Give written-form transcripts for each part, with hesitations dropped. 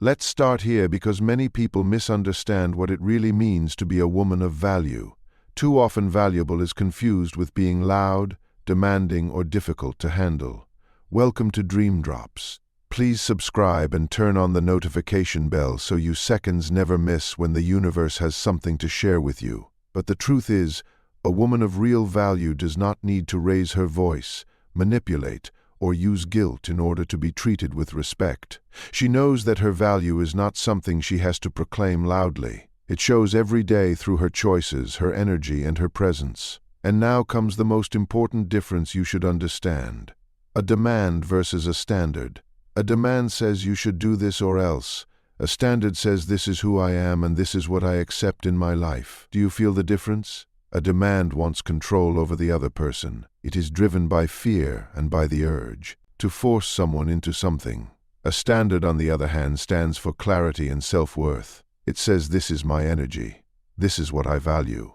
Let's start here because many people misunderstand what it really means to be a woman of value. Too often valuable is confused with being loud, demanding, or difficult to handle. Welcome to Dream Drops. Please subscribe and turn on the notification bell so you seconds never miss when the universe has something to share with you. But the truth is, a woman of real value does not need to raise her voice, manipulate, or use guilt in order to be treated with respect. She knows that her value is not something she has to proclaim loudly. It shows every day through her choices, her energy, and her presence. And now comes the most important difference you should understand. A demand versus a standard. A demand says you should do this or else. A standard says this is who I am and this is what I accept in my life. Do you feel the difference? A demand wants control over the other person. It is driven by fear and by the urge to force someone into something. A standard, on the other hand, stands for clarity and self-worth. It says this is my energy. This is what I value.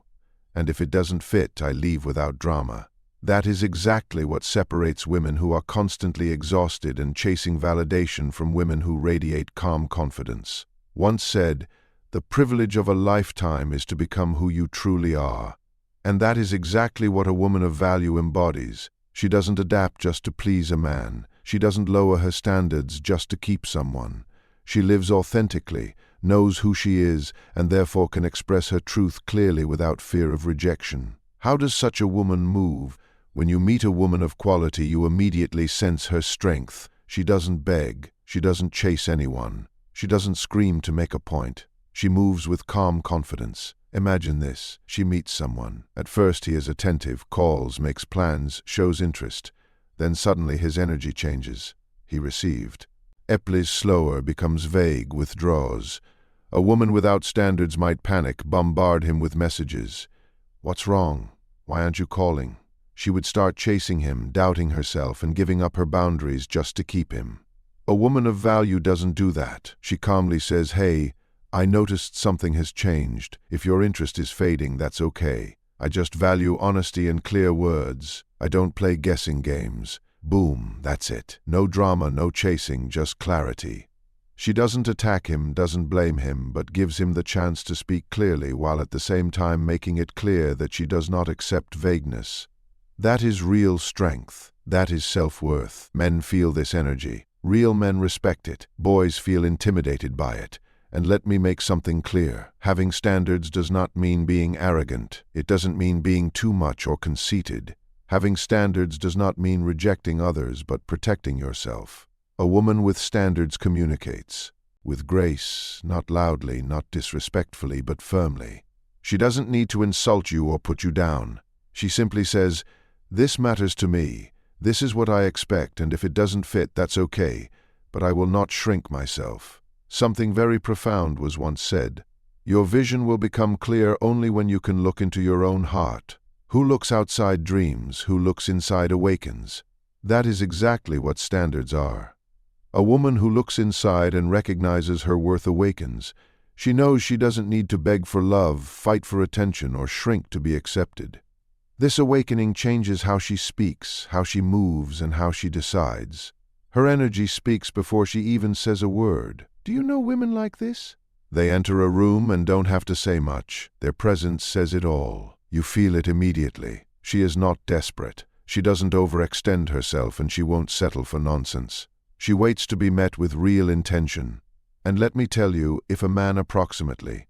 And if it doesn't fit, I leave without drama. That is exactly what separates women who are constantly exhausted and chasing validation from women who radiate calm confidence. Once said, the privilege of a lifetime is to become who you truly are. And that is exactly what a woman of value embodies. She doesn't adapt just to please a man. She doesn't lower her standards just to keep someone. She lives authentically, knows who she is, and therefore can express her truth clearly without fear of rejection. How does such a woman move? When you meet a woman of quality, you immediately sense her strength. She doesn't beg. She doesn't chase anyone. She doesn't scream to make a point. She moves with calm confidence. Imagine this. She meets someone. At first he is attentive, calls, makes plans, shows interest. Then suddenly his energy changes. He received. Eplies slower, becomes vague, withdraws. A woman without standards might panic, bombard him with messages. What's wrong? Why aren't you calling? She would start chasing him, doubting herself, and giving up her boundaries just to keep him. A woman of value doesn't do that. She calmly says, hey, I noticed something has changed. If your interest is fading, that's okay. I just value honesty and clear words. I don't play guessing games. Boom, that's it. No drama, no chasing, just clarity. She doesn't attack him, doesn't blame him, but gives him the chance to speak clearly while at the same time making it clear that she does not accept vagueness. That is real strength. That is self-worth. Men feel this energy. Real men respect it. Boys feel intimidated by it. And let me make something clear. Having standards does not mean being arrogant. It doesn't mean being too much or conceited. Having standards does not mean rejecting others, but protecting yourself. A woman with standards communicates. With grace, not loudly, not disrespectfully, but firmly. She doesn't need to insult you or put you down. She simply says, this matters to me. This is what I expect, and if it doesn't fit, that's okay. But I will not shrink myself. Something very profound was once said. Your vision will become clear only when you can look into your own heart. Who looks outside dreams, who looks inside awakens. That is exactly what standards are. A woman who looks inside and recognizes her worth awakens. She knows she doesn't need to beg for love, fight for attention, or shrink to be accepted. This awakening changes how she speaks, how she moves, and how she decides. Her energy speaks before she even says a word. Do you know women like this? They enter a room and don't have to say much. Their presence says it all. You feel it immediately. She is not desperate. She doesn't overextend herself, and she won't settle for nonsense. She waits to be met with real intention. And let me tell you, if a man approximately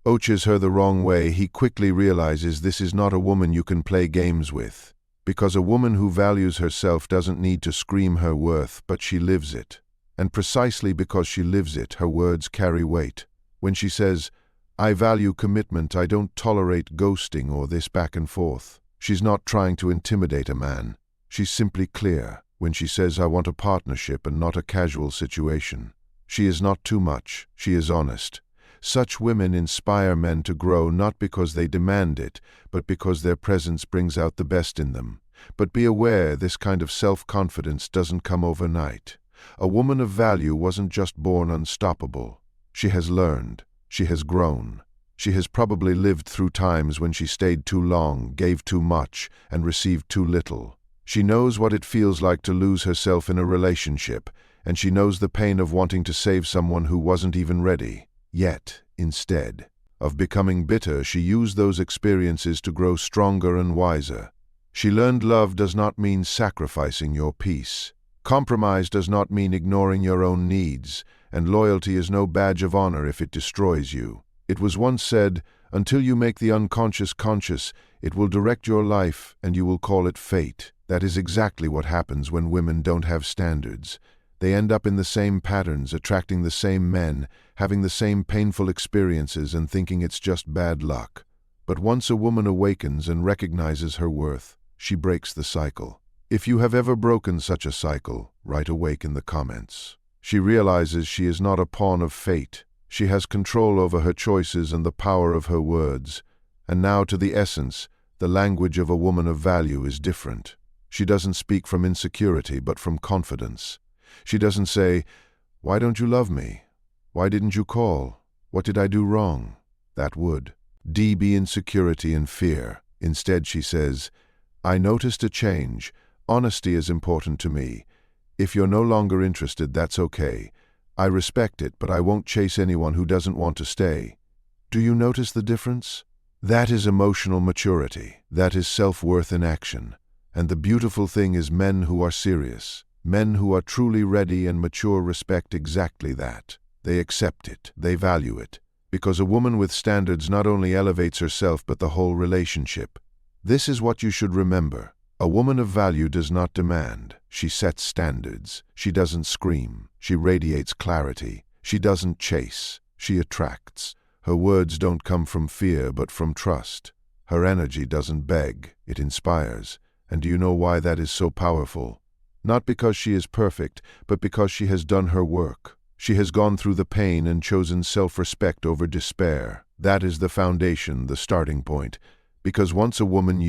oaches her the wrong way, he quickly realizes this is not a woman you can play games with. Because a woman who values herself doesn't need to scream her worth, but she lives it. And precisely because she lives it, her words carry weight. When she says, I value commitment, I don't tolerate ghosting or this back and forth. She's not trying to intimidate a man. She's simply clear. When she says, I want a partnership and not a casual situation. She is not too much. She is honest. Such women inspire men to grow not because they demand it, but because their presence brings out the best in them. But be aware, this kind of self-confidence doesn't come overnight. A woman of value wasn't just born unstoppable. She has learned. She has grown. She has probably lived through times when she stayed too long, gave too much, and received too little. She knows what it feels like to lose herself in a relationship, and she knows the pain of wanting to save someone who wasn't even ready. Yet, instead of becoming bitter, she used those experiences to grow stronger and wiser. She learned love does not mean sacrificing your peace. Compromise does not mean ignoring your own needs, and loyalty is no badge of honor if it destroys you. It was once said, "Until you make the unconscious conscious, it will direct your life and you will call it fate." That is exactly what happens when women don't have standards. They end up in the same patterns, attracting the same men, having the same painful experiences and thinking it's just bad luck. But once a woman awakens and recognizes her worth, she breaks the cycle. If you have ever broken such a cycle, write awake in the comments. She realizes she is not a pawn of fate. She has control over her choices and the power of her words. And now to the essence, the language of a woman of value is different. She doesn't speak from insecurity, but from confidence. She doesn't say, "Why don't you love me? Why didn't you call? What did I do wrong?" That would be insecurity and fear. Instead, she says, "I noticed a change. Honesty is important to me. If you're no longer interested, that's okay. I respect it, but I won't chase anyone who doesn't want to stay." Do you notice the difference? That is emotional maturity. That is self-worth in action. And the beautiful thing is men who are serious, men who are truly ready and mature respect exactly that. They accept it, they value it. Because a woman with standards not only elevates herself but the whole relationship. This is what you should remember. A woman of value does not demand. She sets standards. She doesn't scream. She radiates clarity. She doesn't chase. She attracts. Her words don't come from fear but from trust. Her energy doesn't beg. It inspires. And do you know why that is so powerful? Not because she is perfect, but because she has done her work. She has gone through the pain and chosen self-respect over despair. That is the foundation, the starting point. Because once a woman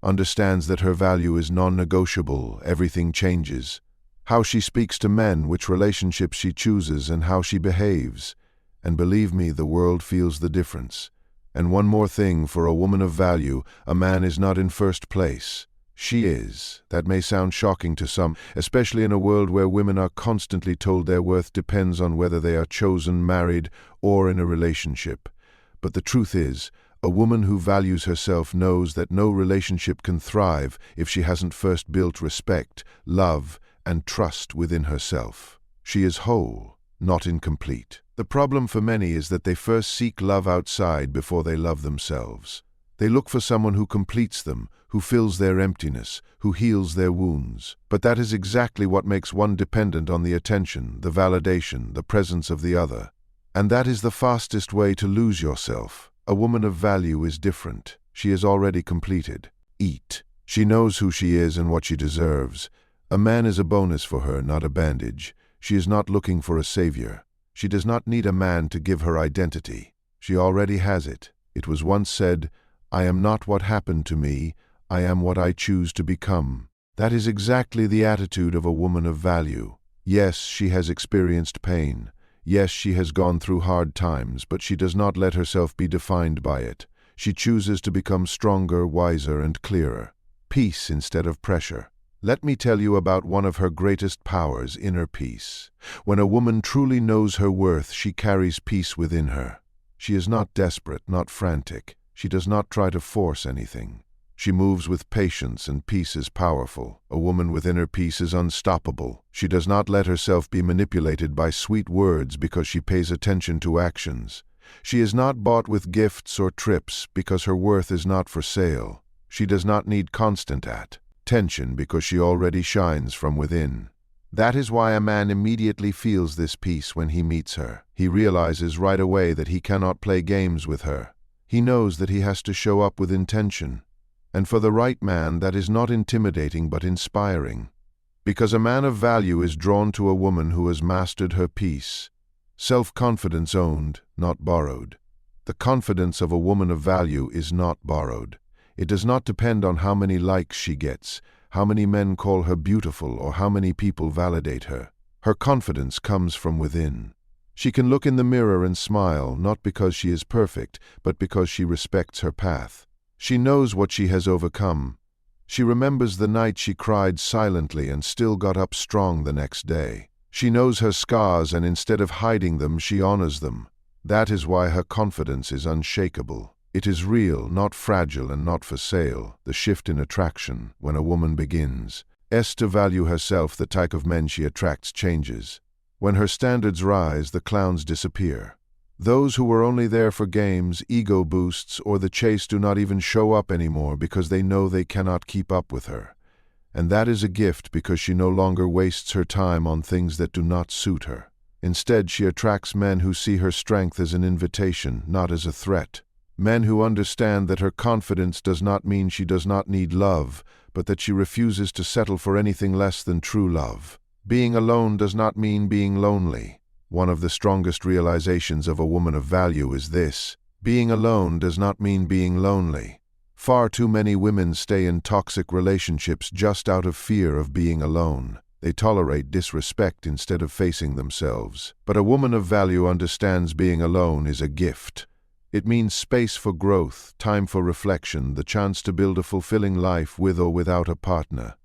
understands that her value is non-negotiable, everything changes. How she speaks to men, which relationships she chooses, and how she behaves. And believe me, the world feels the difference. And one more thing, for a woman of value, a man is not in first place. She is. That may sound shocking to some, especially in a world where women are constantly told their worth depends on whether they are chosen, married, or in a relationship. But the truth is, a woman who values herself knows that no relationship can thrive if she hasn't first built respect, love, and trust within herself. She is whole, not incomplete. The problem for many is that they first seek love outside before they love themselves. They look for someone who completes them, who fills their emptiness, who heals their wounds. But that is exactly what makes one dependent on the attention, the validation, the presence of the other. And that is the fastest way to lose yourself. A woman of value is different. She is already completed. She knows who she is and what she deserves. A man is a bonus for her, not a bandage. She is not looking for a savior. She does not need a man to give her identity. She already has it. It was once said, "I am not what happened to me, I am what I choose to become." That is exactly the attitude of a woman of value. Yes, she has experienced pain. Yes, she has gone through hard times, but she does not let herself be defined by it. She chooses to become stronger, wiser, and clearer. Peace instead of pressure. Let me tell you about one of her greatest powers, inner peace. When a woman truly knows her worth, she carries peace within her. She is not desperate, not frantic. She does not try to force anything. She moves with patience, and peace is powerful. A woman with inner peace is unstoppable. She does not let herself be manipulated by sweet words because she pays attention to actions. She is not bought with gifts or trips because her worth is not for sale. She does not need constant attention because she already shines from within. That is why a man immediately feels this peace when he meets her. He realizes right away that he cannot play games with her. He knows that he has to show up with intention. And for the right man, that is not intimidating but inspiring. Because a man of value is drawn to a woman who has mastered her peace. Self-confidence owned, not borrowed. The confidence of a woman of value is not borrowed. It does not depend on how many likes she gets, how many men call her beautiful, or how many people validate her. Her confidence comes from within. She can look in the mirror and smile, not because she is perfect, but because she respects her path. She knows what she has overcome. She remembers the night she cried silently and still got up strong the next day. She knows her scars, and instead of hiding them, she honors them. That is why her confidence is unshakable. It is real, not fragile and not for sale. The shift in attraction, when a woman begins to value herself, the type of men she attracts changes. When her standards rise, the clowns disappear. Those who were only there for games, ego boosts, or the chase do not even show up anymore because they know they cannot keep up with her. And that is a gift, because she no longer wastes her time on things that do not suit her. Instead, she attracts men who see her strength as an invitation, not as a threat. Men who understand that her confidence does not mean she does not need love, but that she refuses to settle for anything less than true love. Being alone does not mean being lonely. One of the strongest realizations of a woman of value is this: being alone does not mean being lonely. Far too many women stay in toxic relationships just out of fear of being alone. They tolerate disrespect instead of facing themselves. But a woman of value understands being alone is a gift. It means space for growth, time for reflection, the chance to build a fulfilling life with or without a partner.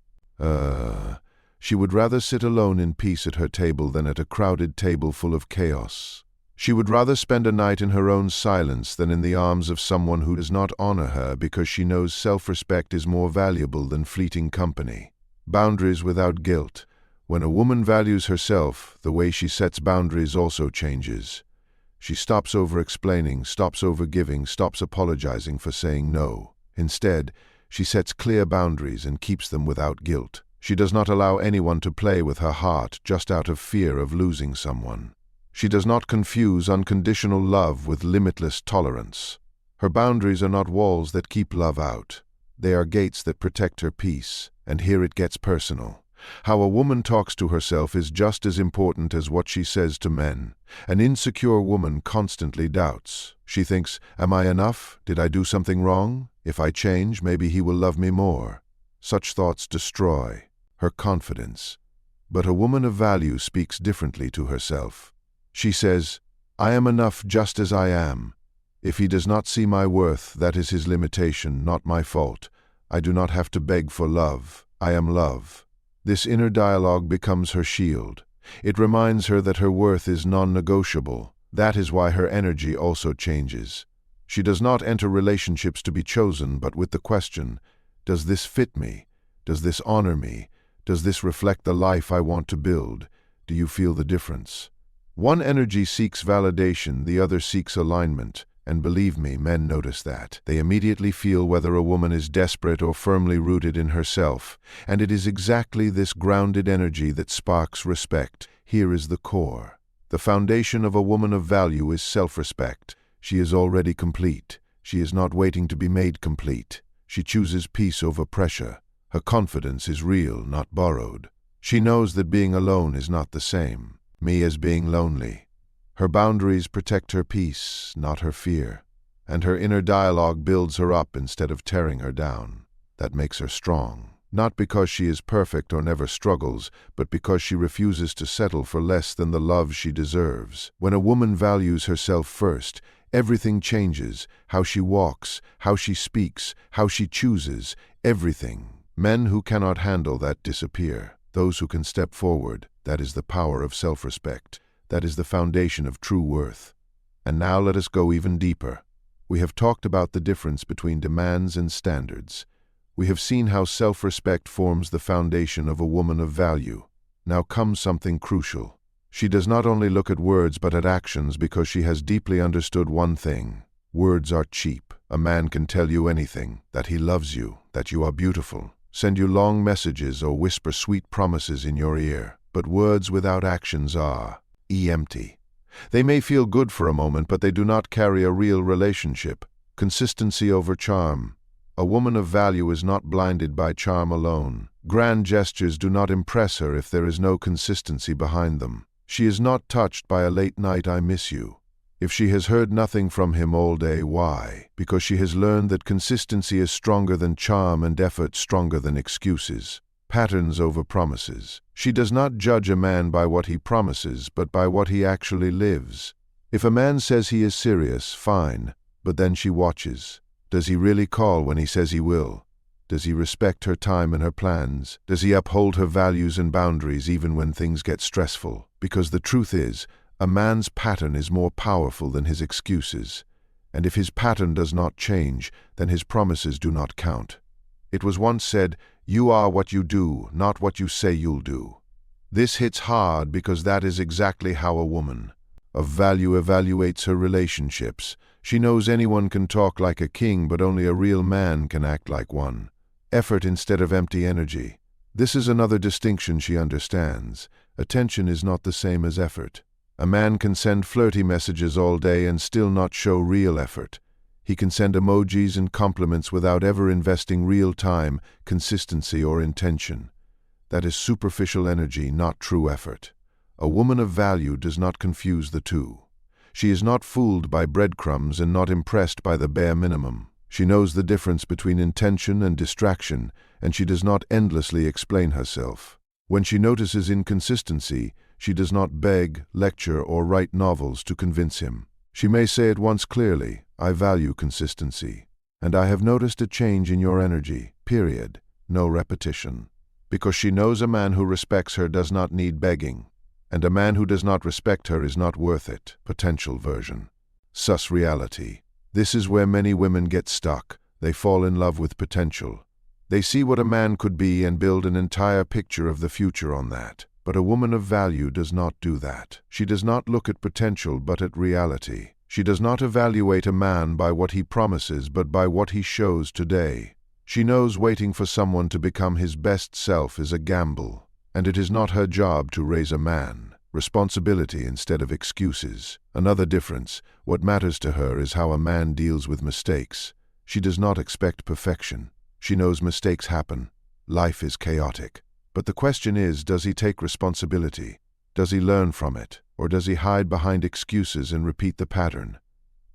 She would rather sit alone in peace at her table than at a crowded table full of chaos. She would rather spend a night in her own silence than in the arms of someone who does not honor her, because she knows self-respect is more valuable than fleeting company. Boundaries without guilt. When a woman values herself, the way she sets boundaries also changes. She stops over-explaining, stops over-giving, stops apologizing for saying no. Instead, she sets clear boundaries and keeps them without guilt. She does not allow anyone to play with her heart just out of fear of losing someone. She does not confuse unconditional love with limitless tolerance. Her boundaries are not walls that keep love out. They are gates that protect her peace. And here it gets personal. How a woman talks to herself is just as important as what she says to men. An insecure woman constantly doubts. She thinks, am I enough? Did I do something wrong? If I change, maybe he will love me more. Such thoughts destroy her confidence. But a woman of value speaks differently to herself. She says, I am enough just as I am. If he does not see my worth, that is his limitation, not my fault. I do not have to beg for love. I am love. This inner dialogue becomes her shield. It reminds her that her worth is non-negotiable. That is why her energy also changes. She does not enter relationships to be chosen, but with the question, does this fit me? Does this honor me? Does this reflect the life I want to build? Do you feel the difference? One energy seeks validation, the other seeks alignment. And believe me, men notice that. They immediately feel whether a woman is desperate or firmly rooted in herself. And it is exactly this grounded energy that sparks respect. Here is the core. The foundation of a woman of value is self-respect. She is already complete. She is not waiting to be made complete. She chooses peace over pressure. Her confidence is real, not borrowed. She knows that being alone is not the same as being lonely. Her boundaries protect her peace, not her fear. And her inner dialogue builds her up instead of tearing her down. That makes her strong. Not because she is perfect or never struggles, but because she refuses to settle for less than the love she deserves. When a woman values herself first, everything changes. How she walks, how she speaks, how she chooses, everything. Men who cannot handle that disappear. Those who can step forward, that is the power of self-respect. That is the foundation of true worth. And now let us go even deeper. We have talked about the difference between demands and standards. We have seen how self-respect forms the foundation of a woman of value. Now comes something crucial. She does not only look at words but at actions, because she has deeply understood one thing. Words are cheap. A man can tell you anything, that he loves you, that you are beautiful, send you long messages or whisper sweet promises in your ear. But words without actions are empty. They may feel good for a moment, but they do not carry a real relationship. Consistency over charm. A woman of value is not blinded by charm alone. Grand gestures do not impress her if there is no consistency behind them. She is not touched by a late night "I miss you." If she has heard nothing from him all day, why? Because she has learned that consistency is stronger than charm and effort stronger than excuses. Patterns over promises. She does not judge a man by what he promises, but by what he actually lives. If a man says he is serious, fine, but then she watches. Does he really call when he says he will? Does he respect her time and her plans? Does he uphold her values and boundaries even when things get stressful? Because the truth is, a man's pattern is more powerful than his excuses. And if his pattern does not change, then his promises do not count. It was once said, "You are what you do, not what you say you'll do." This hits hard because that is exactly how a woman of value evaluates her relationships. She knows anyone can talk like a king, but only a real man can act like one. Effort instead of empty energy. This is another distinction she understands. Attention is not the same as effort. A man can send flirty messages all day and still not show real effort. He can send emojis and compliments without ever investing real time, consistency, or intention. That is superficial energy, not true effort. A woman of value does not confuse the two. She is not fooled by breadcrumbs and not impressed by the bare minimum. She knows the difference between intention and distraction, and she does not endlessly explain herself. When she notices inconsistency, she does not beg, lecture, or write novels to convince him. She may say at once clearly, "I value consistency, and I have noticed a change in your energy, period." No repetition. Because she knows a man who respects her does not need begging, and a man who does not respect her is not worth it. Potential version. Sus reality. This is where many women get stuck. They fall in love with potential. They see what a man could be and build an entire picture of the future on that. But a woman of value does not do that. She does not look at potential but at reality. She does not evaluate a man by what he promises but by what he shows today. She knows waiting for someone to become his best self is a gamble, and it is not her job to raise a man. Responsibility instead of excuses. Another difference, what matters to her is how a man deals with mistakes. She does not expect perfection. She knows mistakes happen. Life is chaotic. But the question is, does he take responsibility? Does he learn from it? Or does he hide behind excuses and repeat the pattern?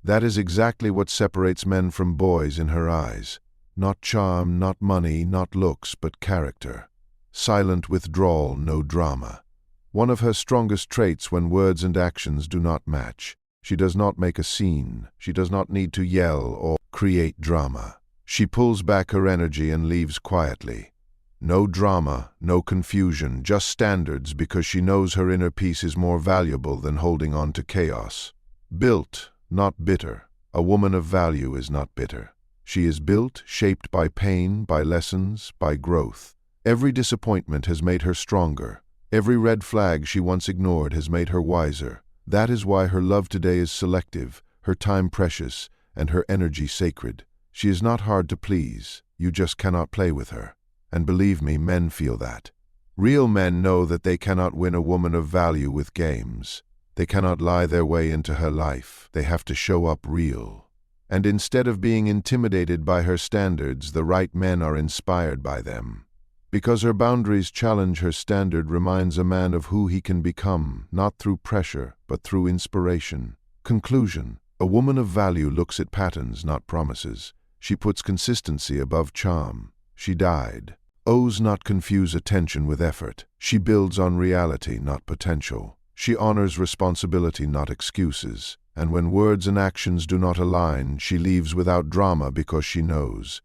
That is exactly what separates men from boys in her eyes. Not charm, not money, not looks, but character. Silent withdrawal, no drama. One of her strongest traits when words and actions do not match. She does not make a scene. She does not need to yell or create drama. She pulls back her energy and leaves quietly. No drama, no confusion, just standards because she knows her inner peace is more valuable than holding on to chaos. Built, not bitter. A woman of value is not bitter. She is built, shaped by pain, by lessons, by growth. Every disappointment has made her stronger. Every red flag she once ignored has made her wiser. That is why her love today is selective, her time precious, and her energy sacred. She is not hard to please. You just cannot play with her. And believe me, men feel that. Real men know that they cannot win a woman of value with games. They cannot lie their way into her life. They have to show up real. And instead of being intimidated by her standards, the right men are inspired by them. Because her boundaries challenge her standard reminds a man of who he can become, not through pressure, but through inspiration. Conclusion. A woman of value looks at patterns, not promises. She puts consistency above charm. She died. O's not confuse attention with effort. She builds on reality, not potential. She honors responsibility, not excuses. And when words and actions do not align, she leaves without drama because she knows.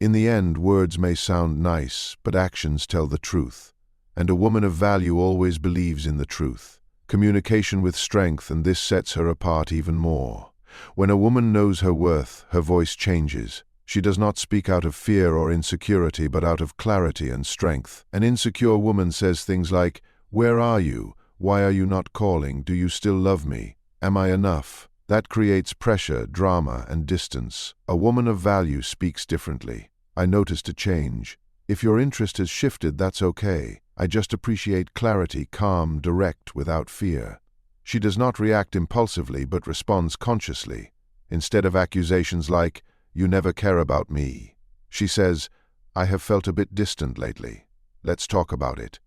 In the end, words may sound nice, but actions tell the truth. And a woman of value always believes in the truth. Communication with strength, and this sets her apart even more. When a woman knows her worth, her voice changes. She does not speak out of fear or insecurity, but out of clarity and strength. An insecure woman says things like, "Where are you? Why are you not calling? Do you still love me? Am I enough?" That creates pressure, drama, and distance. A woman of value speaks differently. "I noticed a change. If your interest has shifted, that's okay. I just appreciate clarity, calm, direct, without fear." She does not react impulsively, but responds consciously. Instead of accusations like, "You never care about me," she says, "I have felt a bit distant lately. Let's talk about it."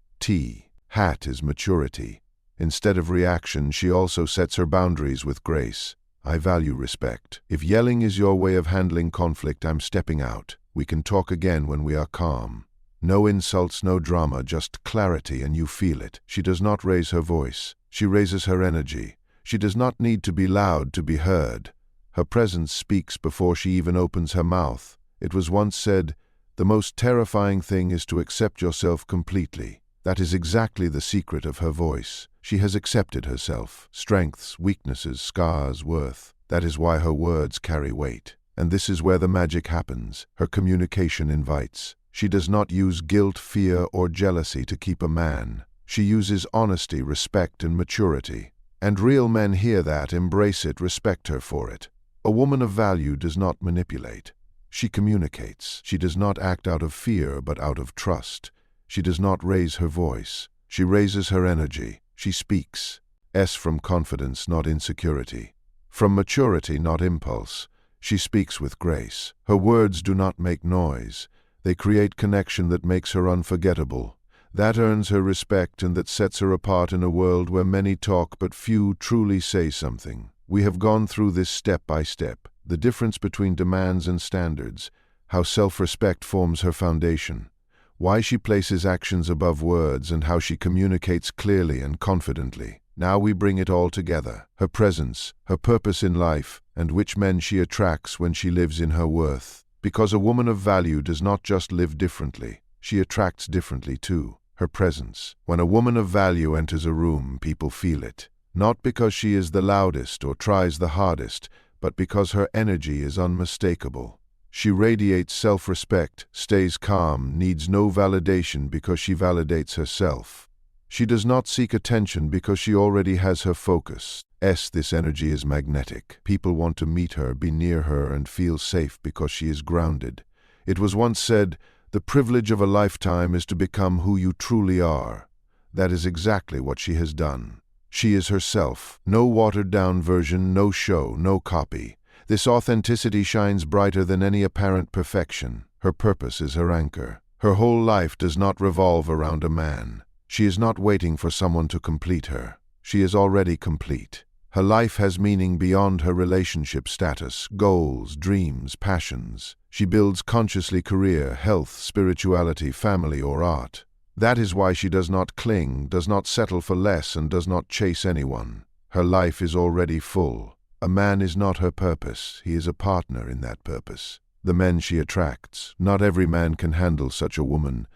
Hat is maturity. Instead of reaction, she also sets her boundaries with grace. "I value respect. If yelling is your way of handling conflict, I'm stepping out. We can talk again when we are calm." No insults, no drama, just clarity, and you feel it. She does not raise her voice. She raises her energy. She does not need to be loud to be heard. Her presence speaks before she even opens her mouth. It was once said, The most terrifying thing is to accept yourself completely. That is exactly the secret of her voice. She has accepted herself, strengths, weaknesses, scars, worth. That is why her words carry weight. And this is where the magic happens. Her communication invites. She does not use guilt, fear, or jealousy to keep a man. She uses honesty, respect, and maturity. And real men hear that, embrace it, respect her for it. A woman of value does not manipulate. She communicates. She does not act out of fear, but out of trust. She does not raise her voice. She raises her energy. She speaks. S from confidence, not insecurity. From maturity, not impulse. She speaks with grace. Her words do not make noise. They create connection that makes her unforgettable. That earns her respect and that sets her apart in a world where many talk but few truly say something. We have gone through this step by step. The difference between demands and standards. How self-respect forms her foundation. Why she places actions above words and how she communicates clearly and confidently. Now we bring it all together. Her presence, her purpose in life, and which men she attracts when she lives in her worth. Because a woman of value does not just live differently. She attracts differently too. Her presence. When a woman of value enters a room, people feel it. Not because she is the loudest or tries the hardest, but because her energy is unmistakable. She radiates self-respect, stays calm, needs no validation because she validates herself. She does not seek attention because she already has her focus. This energy is magnetic. People want to meet her, be near her, and feel safe because she is grounded. It was once said, "The privilege of a lifetime is to become who you truly are." That is exactly what she has done. She is herself. No watered-down version, no show, no copy. This authenticity shines brighter than any apparent perfection. Her purpose is her anchor. Her whole life does not revolve around a man. She is not waiting for someone to complete her. She is already complete. Her life has meaning beyond her relationship status, goals, dreams, passions. She builds consciously career, health, spirituality, family, or art. That is why she does not cling, does not settle for less, and does not chase anyone. Her life is already full. A man is not her purpose. He is a partner in that purpose. The men she attracts. Not every man can handle such a woman.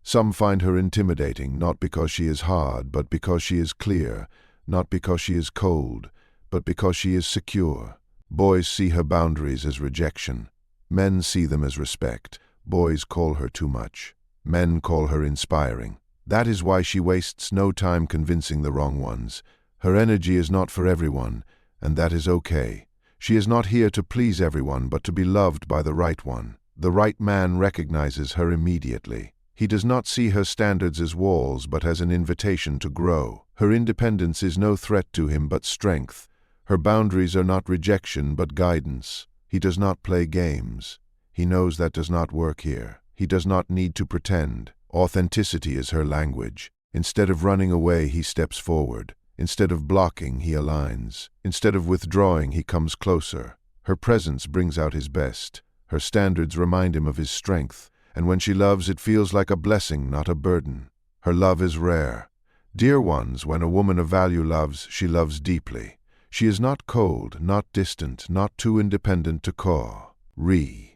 Some find her intimidating, not because she is hard, but because she is clear, not because she is cold, but because she is secure. Boys see her boundaries as rejection. Men see them as respect. Boys call her too much. Men call her inspiring. That is why she wastes no time convincing the wrong ones. Her energy is not for everyone, and that is okay. She is not here to please everyone, but to be loved by the right one. The right man recognizes her immediately. He does not see her standards as walls, but as an invitation to grow. Her independence is no threat to him, but strength. Her boundaries are not rejection, but guidance. He does not play games. He knows that does not work here. He does not need to pretend. Authenticity is her language. Instead of running away, he steps forward. Instead of blocking, he aligns. Instead of withdrawing, he comes closer. Her presence brings out his best. Her standards remind him of his strength. And when she loves, it feels like a blessing, not a burden. Her love is rare. Dear ones, when a woman of value loves, she loves deeply. She is not cold, not distant, not too independent to caw.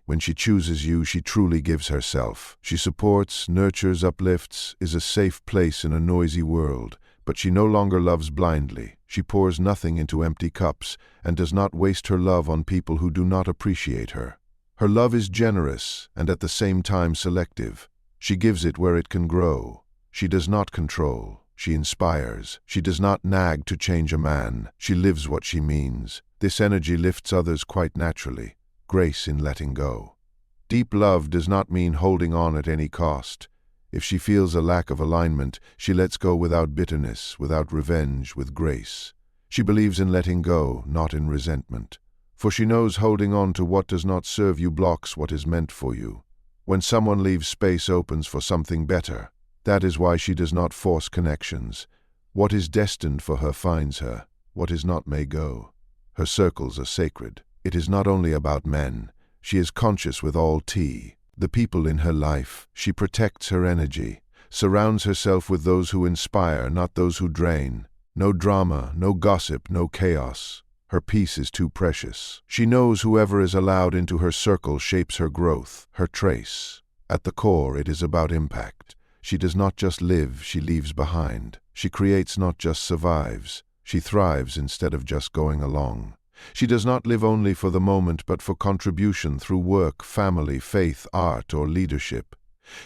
When she chooses you, she truly gives herself. She supports, nurtures, uplifts, is a safe place in a noisy world. But she no longer loves blindly. She pours nothing into empty cups and does not waste her love on people who do not appreciate her. Her love is generous and at the same time selective. She gives it where it can grow. She does not control. She inspires. She does not nag to change a man. She lives what she means. This energy lifts others quite naturally. Grace in letting go. Deep love does not mean holding on at any cost. If she feels a lack of alignment, she lets go without bitterness, without revenge, with grace. She believes in letting go, not in resentment. For she knows holding on to what does not serve you blocks what is meant for you. When someone leaves space opens for something better. That is why she does not force connections. What is destined for her finds her. What is not may go. Her circles are sacred. It is not only about men. She is conscious with all tea. The people in her life. She protects her energy. Surrounds herself with those who inspire, not those who drain. No drama, no gossip, no chaos. Her peace is too precious. She knows whoever is allowed into her circle shapes her growth, her trace. At the core, it is about impact. She does not just live, she leaves behind. She creates, not just survives. She thrives instead of just going along. She does not live only for the moment, but for contribution through work, family, faith, art, or leadership.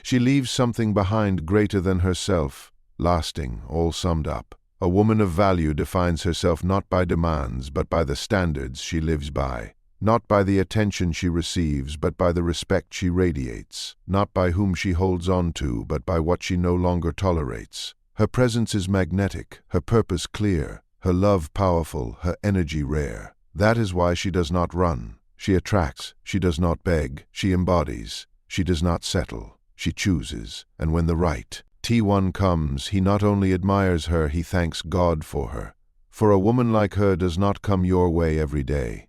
She leaves something behind greater than herself, lasting, all summed up. A woman of value defines herself not by demands, but by the standards she lives by. Not by the attention she receives, but by the respect she radiates. Not by whom she holds on to, but by what she no longer tolerates. Her presence is magnetic, her purpose clear, her love powerful, her energy rare. That is why she does not run. She attracts, she does not beg, she embodies. She does not settle, she chooses. And when the right T1 comes, he not only admires her, he thanks God for her. For a woman like her does not come your way every day.